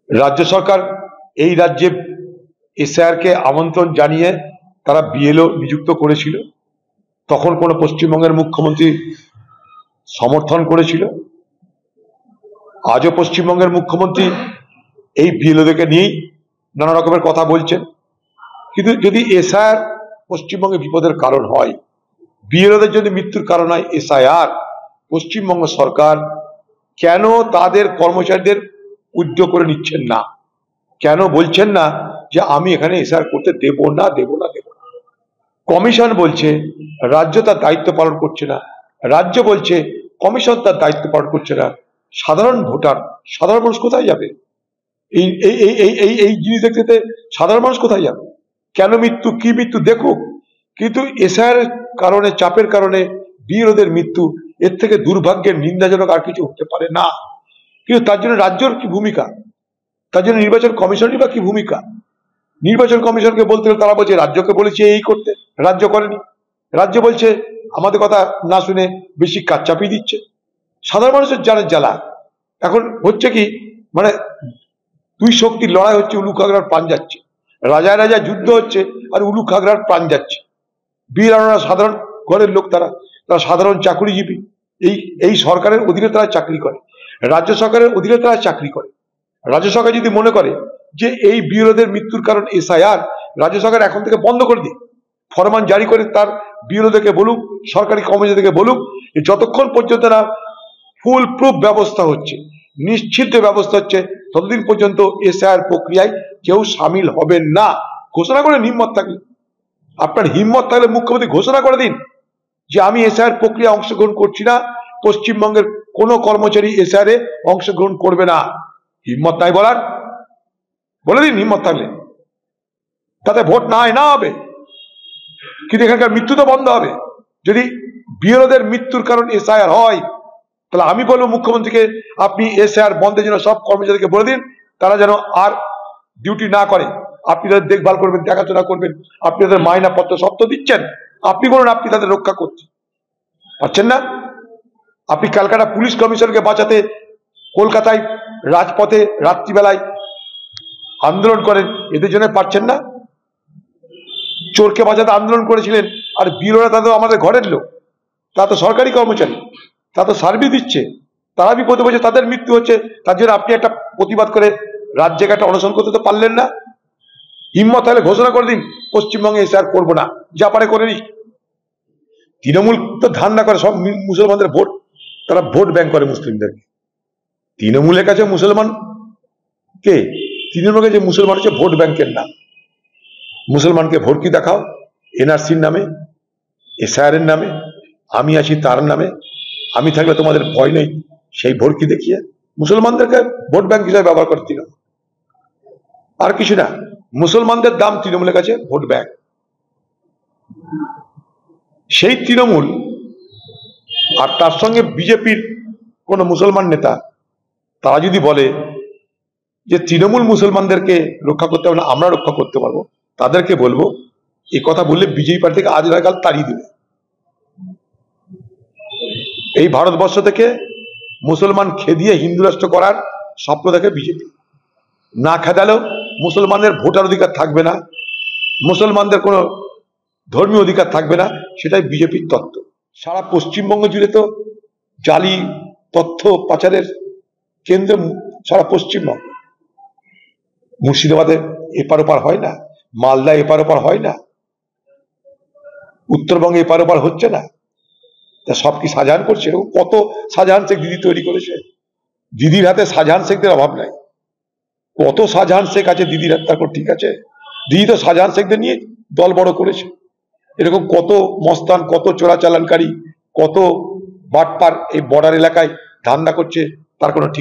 রাজ্য সরকার এই রাজ্যে এসআইআর কে আমন্ত্রণ জানিয়ে তারা বিএলও নিযুক্ত করেছিল। তখন কোন পশ্চিমবঙ্গের মুখ্যমন্ত্রী সমর্থন করেছিল? আজও পশ্চিমবঙ্গের মুখ্যমন্ত্রী এই বিএলওদেরকে নিয়েই নানা রকমের কথা বলছেন। কিন্তু যদি এসআইআর পশ্চিমবঙ্গে বিপদের কারণ হয়, বিএলওদের যদি মৃত্যুর কারণ হয় এসআইআর, পশ্চিমবঙ্গ সরকার কেন তাদের কর্মচারীদের উদ্যোগ করে নিচ্ছেন না? কেন বলছেন না যে আমি এখানে এসআইআর করতে দেব না? কমিশন বলছে রাজ্য তার দায়িত্ব পালন করছে না, রাজ্য বলছে কমিশন তার দায়িত্ব পালন করছে না। সাধারণ ভোটার, সাধারণ মানুষ কোথায় যাবে? এই এই এই এই এই জিনিস দেখতে সাধারণ মানুষ কোথায় যাবে? কেন মৃত্যু, কি মৃত্যু দেখুক, কিন্তু এসআইআর কারণে, চাপের কারণে বিএলওদের মৃত্যু, এর থেকে দুর্ভাগ্যের নিন্দাজনক আর কিছু হতে পারে না। কিন্তু তার জন্য রাজ্যের কি ভূমিকা? তার জন্য নির্বাচন কমিশনের বা কি ভূমিকা? নির্বাচন কমিশনকে বলতে গেলে তারা বলছে রাজ্যকে বলেছে এই করতে, রাজ্য করেনি। রাজ্য বলছে আমাদের কথা না শুনে বেশি কাজ চাপিয়ে দিচ্ছে। সাধারণ মানুষের জানের জ্বালা। এখন হচ্ছে কি, মানে দুই শক্তির লড়াই হচ্ছে, উলু খাগড়ার প্রাণ যাচ্ছে। রাজায় রাজায় যুদ্ধ হচ্ছে আর উলু খাগড়ার প্রাণ যাচ্ছে। বীরানোরা সাধারণ ঘরের লোক, তারা সাধারণ চাকরিজীবী। এই সরকারের অধীনে তারা চাকরি করে, রাজ্য সরকারের অধীনে তারা চাকরি করে। রাজ্য সরকার যদি মনে করে যে এই বিএলওদের মৃত্যুর কারণ এসআইআর, রাজ্য সরকার এখন থেকে বন্ধ করে দিক, ফরমান জারি করে তার বিএলওদেরকে বলুক, সরকারি কর্মচারীদেরকে বলুক, যতক্ষণ পর্যন্ত না ফুল প্রুফ ব্যবস্থা হচ্ছে, নিশ্চিত ব্যবস্থা হচ্ছে, ততদিন পর্যন্ত এসআইআর প্রক্রিয়ায় কেউ সামিল হবেন না। ঘোষণা করে হিম্মত থাকলে, আপনার হিম্মত থাকলে মুখ্যমন্ত্রী ঘোষণা করে দিন যে আমি এসআইআর প্রক্রিয়া অংশগ্রহণ করছি না, পশ্চিমবঙ্গের কোনো কর্মচারী এসআইআর এ অংশগ্রহণ করবে না। হিম্মত নাই বলার, বলে দিন হিম্মত থাকলে। তাতে ভোট না হয় না হবে, কিন্তু এখানকার মৃত্যু তো বন্ধ হবে। যদি বিএলওদের মৃত্যুর কারণ এসআইআর হয়, তাহলে আমি বলবো মুখ্যমন্ত্রীকে আপনি এসআইআর বন্ধের জন্য সব কর্মচারীকে বলে দিন, তারা যেন আর ডিউটি না করে। আপনি তাদের দেখভাল করবেন, দেখাশোনা করবেন, আপনি তাদের মাইনা পত্র সব তো দিচ্ছেন, আপনি বলুন আপনি তাদের রক্ষা করছেন, পারছেন না? আপনি ক্যালকাটা পুলিশ কমিশনকে বাঁচাতে কলকাতায় রাজপথে রাত্রিবেলায় আন্দোলন করেন, এদের জন্য পারছেন না? চোরকে বাঁচাতে আন্দোলন করেছিলেন, আর বিএলওরা তাদের আমাদের ঘরের লোক, তা তো সরকারি কর্মচারী, তা তো সার্ভিস দিচ্ছে, তারা বিপদে পড়ছে, তাদের মৃত্যু হচ্ছে। তার জন্য আপনি একটা প্রতিবাদ করে রাজ্যে একটা অনশন করতে তো পারলেন না? হিম্মত হলে ঘোষণা করে দিন পশ্চিমবঙ্গে এসআইআর করবো না, যা পারে করে নিক। তৃণমূল তো ধান্দা করে সব মুসলমানদের ভোট, তারা ভোট ব্যাংক করে মুসলিমদেরকে। তৃণমূলের কাছে মুসলমান কে? তৃণমূলের কাছে মুসলমান হচ্ছে ভোট ব্যাংকের নাম। মুসলমানকে ভোটকি দেখাও এনআরসির নামে, এসআইআর এর নামে, আমি আছি তার নামে, আমি থাকলে তোমাদের ভয় নেই, সেই ভোটকি দেখিয়ে মুসলমানদেরকে ভোট ব্যাংক হিসাবে ব্যবহার করে তৃণমূল। আর কিছু না, মুসলমানদের দাম তৃণমূলের কাছে ভোট ব্যাংক। সেই তৃণমূল আর তার সঙ্গে বিজেপির কোন মুসলমান নেতা, তারা যদি বলে যে তৃণমূল মুসলমানদেরকে রক্ষা করতে হবে না, আমরা রক্ষা করতে পারবো, তাদেরকে বলবো এই কথা বললে বিজেপি পার্টি থেকে আজ নয় কাল তাড়িয়ে দেবে। এই ভারতবর্ষ থেকে মুসলমান খেদিয়ে হিন্দু রাষ্ট্র করার স্বপ্ন দেখে বিজেপি। না খেদালেও মুসলমানদের ভোটার অধিকার থাকবে না, মুসলমানদের কোনো ধর্মীয় অধিকার থাকবে না, সেটাই বিজেপির তত্ত্ব। সারা পশ্চিমবঙ্গ জুড়ে তো জালি তথ্য পাচারের কেন্দ্র সারা পশ্চিমবঙ্গ। মুর্শিদাবাদে এপার ওপার হয় না, মালদা এপার ওপার হয় না, উত্তরবঙ্গে এপার ওপার হচ্ছে না, তা সব কি শাহজাহান করছে? কত শাহজাহান শেখ দিদি তৈরি করেছে, দিদির হাতে শাহজাহান শেখদের অভাব নাই। কত শাহজাহান শেখ আছে দিদির হাতে, তারপর ঠিক আছে, দিদি তো শাহজাহান শেখদের নিয়ে দল বড় করেছে। এরকম কত মস্তান, কত চোরাচালানকারী, কত বাটপার এই বর্ডার এলাকায় ধান্দা করছে, তার কোনো ঠিক